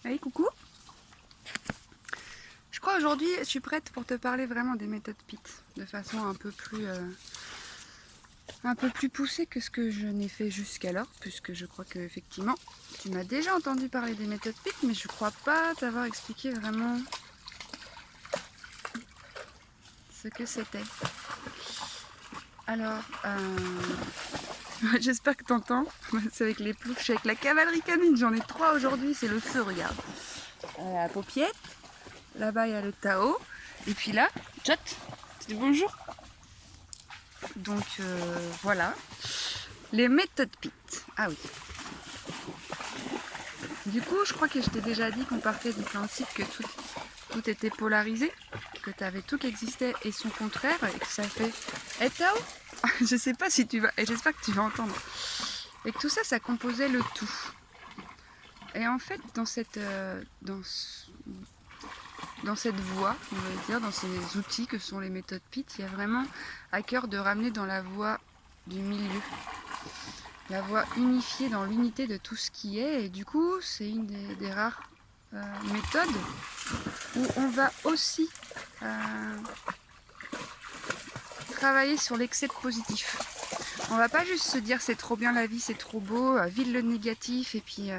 Allez, coucou. Je crois aujourd'hui, je suis prête pour te parler vraiment des méthodes PIT, de façon un peu plus poussée que ce que je n'ai fait jusqu'alors, puisque je crois que effectivement, tu m'as déjà entendu parler des méthodes PIT, mais je crois pas t'avoir expliqué vraiment ce que c'était. Alors, j'espère que t'entends. C'est avec les ploufs, je suis avec la cavalerie canine, j'en ai 3 aujourd'hui, c'est le feu, regarde. La paupiette, là-bas il y a le Tao, et puis là, Tchot, tu dis bonjour. Donc voilà, les méthodes PIT. Ah oui. Du coup, je crois que je t'ai déjà dit qu'on partait du principe que tout était polarisé, que tu avais tout qui existait et son contraire, et que ça fait « Tao ?» Je sais pas si tu vas, et j'espère que tu vas entendre. Et que tout ça, ça composait le tout. Et en fait, dans cette voie, on va dire, dans ces outils que sont les méthodes PIT, il y a vraiment à cœur de ramener dans la voie du milieu. La voie unifiée dans l'unité de tout ce qui est. Et du coup, c'est une des rares méthodes où on va aussi travailler sur l'excès de positif. On va pas juste se dire c'est trop bien la vie, c'est trop beau, vide le négatif et puis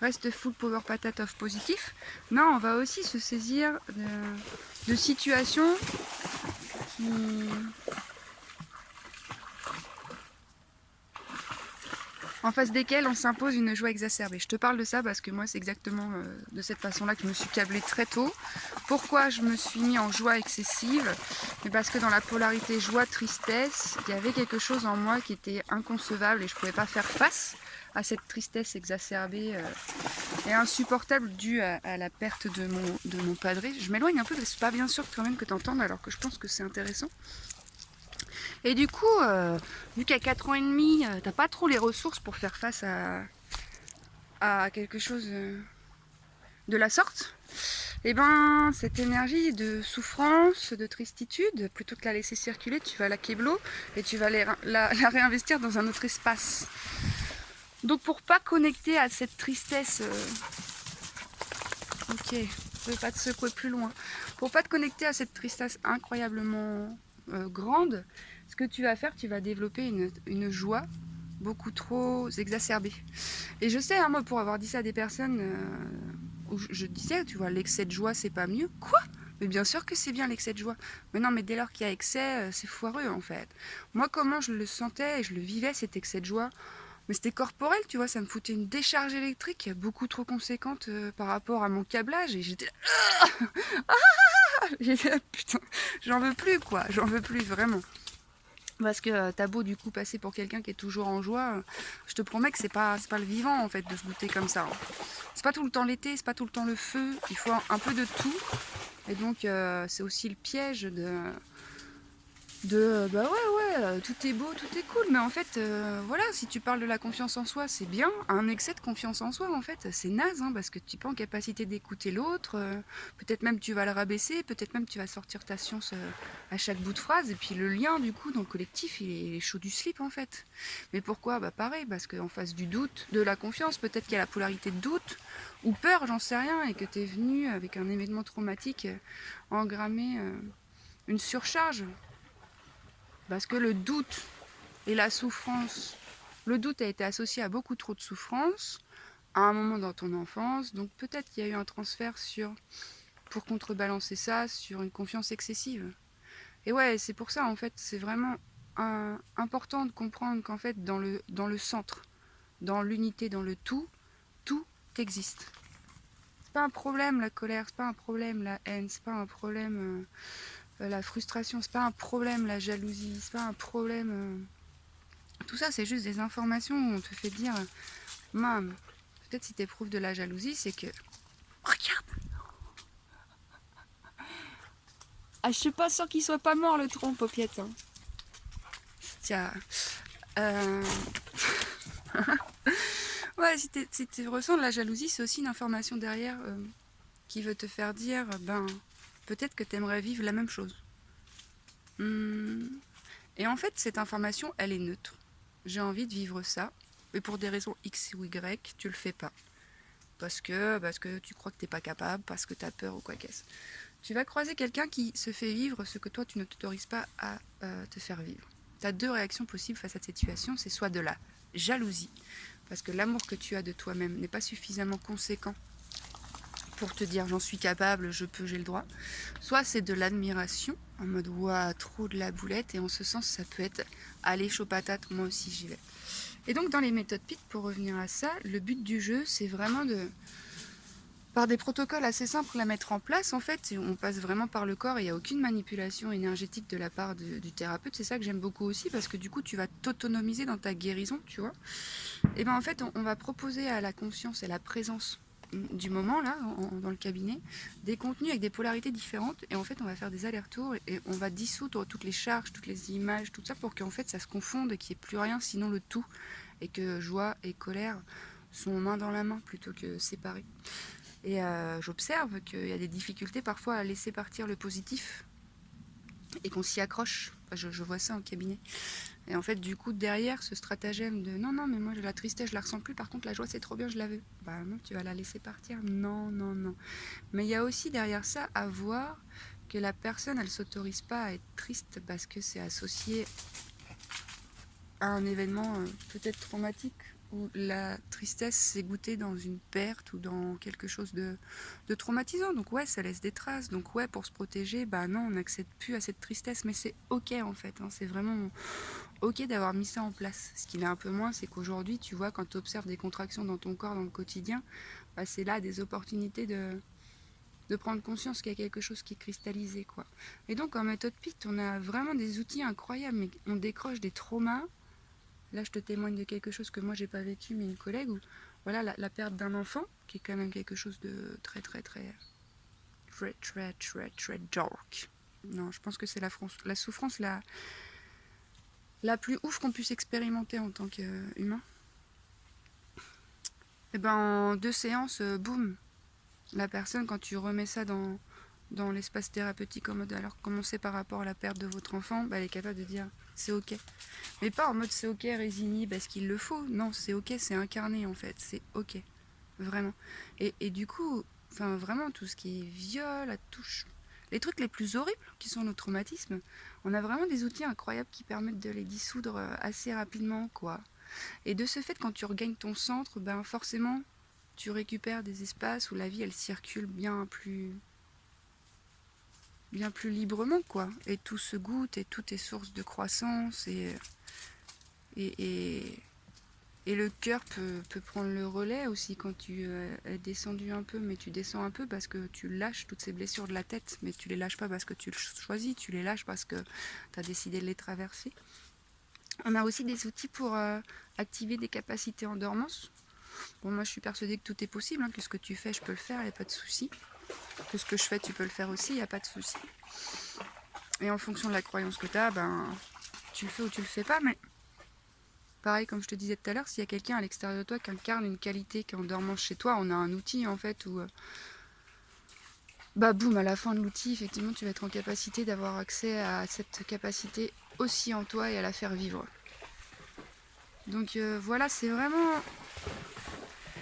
reste full power patate of positif. Non, on va aussi se saisir de situations qui, en face desquelles on s'impose une joie exacerbée. Je te parle de ça parce que moi c'est exactement de cette façon-là que je me suis câblée très tôt. Pourquoi je me suis mis en joie excessive? Mais parce que dans la polarité joie-tristesse, il y avait quelque chose en moi qui était inconcevable et je ne pouvais pas faire face à cette tristesse exacerbée et insupportable due à la perte de mon padré. Je m'éloigne un peu parce que c'est pas bien sûr quand même que tu entendes alors que je pense que c'est intéressant. Et du coup, vu qu'à 4 ans et demi, t'as pas trop les ressources pour faire face à quelque chose de la sorte, et ben cette énergie de souffrance, de tristitude, plutôt que la laisser circuler, tu vas la kéblo et tu vas la réinvestir dans un autre espace. Donc pour pas connecter à cette tristesse, ok, je vais pas te secouer plus loin, pour pas te connecter à cette tristesse incroyablement grande, ce que tu vas faire, tu vas développer une joie beaucoup trop exacerbée. Et je sais, hein, moi, pour avoir dit ça à des personnes où je disais, tu vois, l'excès de joie, c'est pas mieux. Quoi? Mais bien sûr que c'est bien l'excès de joie. Mais non, mais dès lors qu'il y a excès, c'est foireux en fait. Moi, comment je le sentais et je le vivais, cet excès de joie, mais c'était corporel, tu vois, ça me foutait une décharge électrique beaucoup trop conséquente par rapport à mon câblage. Et j'étais j'étais là, putain, j'en veux plus quoi, j'en veux plus vraiment. Parce que t'as beau du coup passer pour quelqu'un qui est toujours en joie, je te promets que c'est pas le vivant en fait de se goûter comme ça. C'est pas tout le temps l'été, c'est pas tout le temps le feu, il faut un peu de tout. Et donc c'est aussi le piège de bah ouais, tout est beau, tout est cool, mais en fait voilà, si tu parles de la confiance en soi, c'est bien. Un excès de confiance en soi en fait c'est naze, hein, parce que tu n'es pas en capacité d'écouter l'autre, peut-être même tu vas le rabaisser, peut-être même tu vas sortir ta science à chaque bout de phrase, et puis le lien du coup dans le collectif il est chaud du slip en fait. Mais pourquoi? Bah pareil, parce qu'en face du doute, de la confiance, peut-être qu'il y a la polarité de doute ou peur, j'en sais rien, et que tu es venu avec un événement traumatique engrammer une surcharge. Parce que le doute et la souffrance, le doute a été associé à beaucoup trop de souffrance à un moment dans ton enfance, donc peut-être qu'il y a eu un transfert pour contrebalancer ça sur une confiance excessive. Et ouais, c'est pour ça en fait, c'est vraiment important de comprendre qu'en fait dans le centre, dans l'unité, dans le tout existe. C'est pas un problème la colère, c'est pas un problème la haine, c'est pas un problème la frustration, c'est pas un problème la jalousie, c'est pas un problème tout ça, c'est juste des informations où on te fait dire, mam, peut-être si tu éprouves de la jalousie, c'est que, regarde, ah, je suis pas sûre qu'il soit pas mort le tronc, paupiette. Hein. Tiens, euh... ouais, si tu ressens de la jalousie, c'est aussi une information derrière qui veut te faire dire, ben, peut-être que tu aimerais vivre la même chose. Et en fait, cette information, elle est neutre. J'ai envie de vivre ça, mais pour des raisons X ou Y, tu le fais pas. parce que tu crois que t'es pas capable, parce que tu as peur ou quoi qu'est-ce. Tu vas croiser quelqu'un qui se fait vivre ce que toi tu ne t'autorises pas à te faire vivre. Tu as deux réactions possibles face à cette situation, c'est soit de la jalousie, parce que l'amour que tu as de toi-même n'est pas suffisamment conséquent pour te dire j'en suis capable, je peux, j'ai le droit. Soit c'est de l'admiration, en mode ouah, trop de la boulette, et en ce sens ça peut être allez chaud patate, moi aussi j'y vais. Et donc dans les méthodes PIT, pour revenir à ça, le but du jeu c'est vraiment de, par des protocoles assez simples à mettre en place, en fait, on passe vraiment par le corps, il n'y a aucune manipulation énergétique de la part du thérapeute, c'est ça que j'aime beaucoup aussi, parce que du coup tu vas t'autonomiser dans ta guérison, tu vois. Et bien en fait on va proposer à la conscience et la présence du moment là dans le cabinet des contenus avec des polarités différentes, et en fait on va faire des allers-retours et on va dissoudre toutes les charges, toutes les images, tout ça pour qu'en fait ça se confonde et qu'il n'y ait plus rien sinon le tout, et que joie et colère sont main dans la main plutôt que séparés. Et j'observe qu'il y a des difficultés parfois à laisser partir le positif et qu'on s'y accroche. Enfin, je vois ça en cabinet. Et en fait, du coup, derrière ce stratagème de non, non, mais moi la tristesse, je la ressens plus, par contre la joie c'est trop bien, je la veux. Bah non, tu vas la laisser partir. Non, non, non. Mais il y a aussi derrière ça à voir que la personne, elle s'autorise pas à être triste parce que c'est associé à un événement peut-être traumatique, où la tristesse s'est goûtée dans une perte ou dans quelque chose de traumatisant. Donc ouais, ça laisse des traces. Donc ouais, pour se protéger, bah non, on n'accède plus à cette tristesse. Mais c'est ok en fait, hein. C'est vraiment ok d'avoir mis ça en place. Ce qui l'est un peu moins, c'est qu'aujourd'hui, tu vois, quand tu observes des contractions dans ton corps dans le quotidien, bah, c'est là des opportunités de prendre conscience qu'il y a quelque chose qui est cristallisé, quoi. Et donc en méthode PIT, on a vraiment des outils incroyables, mais on décroche des traumas. Là, je te témoigne de quelque chose que moi, j'ai pas vécu, mais une collègue, où voilà, la perte d'un enfant, qui est quand même quelque chose de très, très, très, très, très, très, très dark. Non, je pense que c'est la souffrance la plus ouf qu'on puisse expérimenter en tant qu'humain. Et ben, en 2 séances, boum, la personne, quand tu remets ça dans l'espace thérapeutique en mode alors commencez par rapport à la perte de votre enfant, bah, elle est capable de dire c'est ok. Mais pas en mode c'est ok, résigné parce qu'il le faut. Non, c'est ok, c'est incarné en fait. C'est ok. Vraiment. Et du coup, enfin vraiment tout ce qui est viol, la touche, les trucs les plus horribles qui sont nos traumatismes, on a vraiment des outils incroyables qui permettent de les dissoudre assez rapidement, quoi. Et de ce fait, quand tu regagnes ton centre, ben forcément, tu récupères des espaces où la vie elle circule bien plus librement, quoi. Et tout se goûte et tout est source de croissance et, et, et le cœur peut prendre le relais aussi quand tu es descendu un peu, mais tu descends un peu parce que tu lâches toutes ces blessures de la tête, mais tu les lâches pas parce que tu le choisis, tu les lâches parce que tu as décidé de les traverser. On a aussi des outils pour activer des capacités en dormance. Bon, moi je suis persuadée que tout est possible, hein, que ce que tu fais, je peux le faire, il n'y a pas de souci. Que ce que je fais, tu peux le faire aussi, il n'y a pas de souci. Et en fonction de la croyance que tu as, ben, tu le fais ou tu le fais pas, mais pareil, comme je te disais tout à l'heure, s'il y a quelqu'un à l'extérieur de toi qui incarne une qualité qui est en dormance chez toi, on a un outil en fait où, bah boum, à la fin de l'outil, effectivement, tu vas être en capacité d'avoir accès à cette capacité aussi en toi et à la faire vivre. Donc voilà, c'est vraiment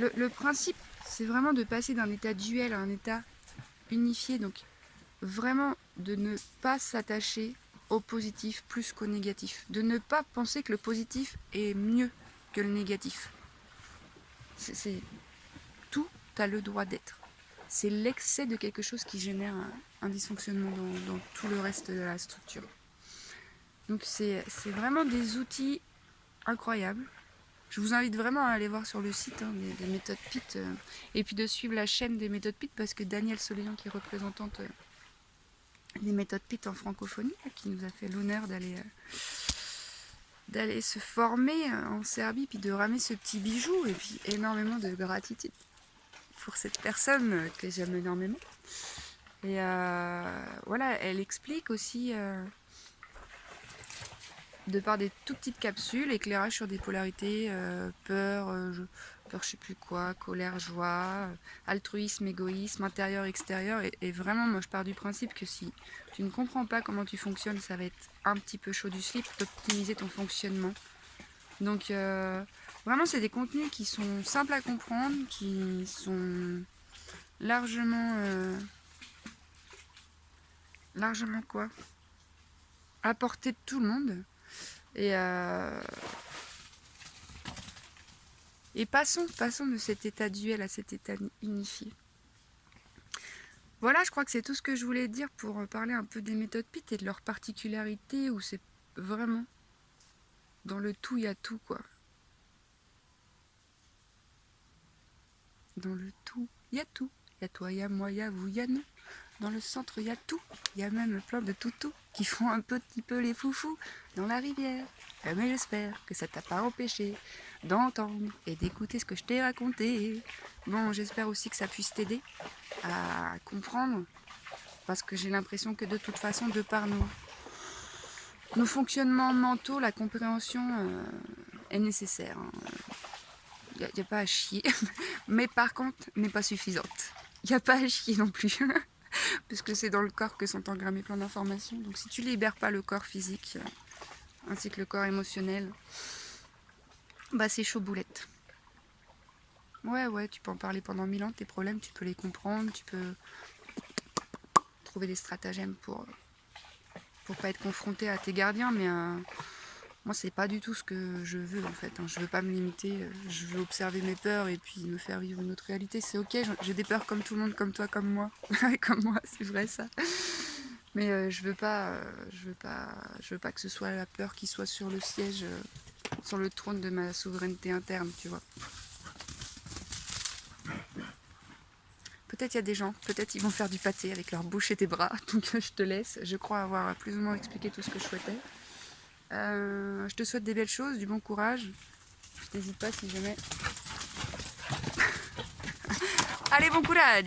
le principe, c'est vraiment de passer d'un état duel à un état unifié. Donc vraiment de ne pas s'attacher au positif plus qu'au négatif. De ne pas penser que le positif est mieux que le négatif. C'est tout a le droit d'être. C'est l'excès de quelque chose qui génère un dysfonctionnement dans tout le reste de la structure. Donc c'est vraiment des outils incroyables. Je vous invite vraiment à aller voir sur le site des méthodes PIT et puis de suivre la chaîne des méthodes PIT parce que Danielle Soleillant, qui est représentante des méthodes PIT en francophonie, qui nous a fait l'honneur d'aller se former en Serbie, puis de ramer ce petit bijou, et puis énormément de gratitude pour cette personne que j'aime énormément. Et voilà, elle explique aussi, de par des tout petites capsules, éclairage sur des polarités, peur, peur je sais plus quoi, colère, joie, altruisme, égoïsme, intérieur, extérieur. Et vraiment, moi je pars du principe que si tu ne comprends pas comment tu fonctionnes, ça va être un petit peu chaud du slip d'optimiser ton fonctionnement. Donc Vraiment, c'est des contenus qui sont simples à comprendre, qui sont largement... largement quoi, à portée de tout le monde. Et passons de cet état duel à cet état unifié. Voilà, je crois que c'est tout ce que je voulais dire pour parler un peu des méthodes PIT et de leurs particularités, où c'est vraiment dans le tout, il y a tout, quoi. Dans le tout, il y a tout. Il y a toi, il y a moi, il y a vous, il y a nous. Dans le centre, il y a tout. Il y a même plein de toutous qui font un petit peu les foufous dans la rivière. Mais j'espère que ça t'a pas empêché d'entendre et d'écouter ce que je t'ai raconté. Bon, j'espère aussi que ça puisse t'aider à comprendre, parce que j'ai l'impression que de toute façon, de par nos fonctionnements mentaux, la compréhension est nécessaire. Il n'y a pas à chier, mais par contre, n'est pas suffisante. Il n'y a pas à chier non plus, parce que c'est dans le corps que sont engrammées plein d'informations. Donc si tu libères pas le corps physique, ainsi que le corps émotionnel, bah c'est chaud boulette. Ouais, tu peux en parler pendant 1000 ans, tes problèmes, tu peux les comprendre, tu peux trouver des stratagèmes pour pas être confronté à tes gardiens, mais moi c'est pas du tout ce que je veux en fait. Je veux pas me limiter, je veux observer mes peurs et puis me faire vivre une autre réalité. C'est ok, j'ai des peurs comme tout le monde, comme toi, comme moi. Comme moi, c'est vrai ça. Mais je veux pas que ce soit la peur qui soit sur le siège, sur le trône de ma souveraineté interne, tu vois. Peut-être il y a des gens, peut-être ils vont faire du pâté avec leur bouche et tes bras, donc je te laisse. Je crois avoir plus ou moins expliqué tout ce que je souhaitais. Je te souhaite des belles choses, du bon courage. Je t'hésite pas si jamais. Allez, bon courage!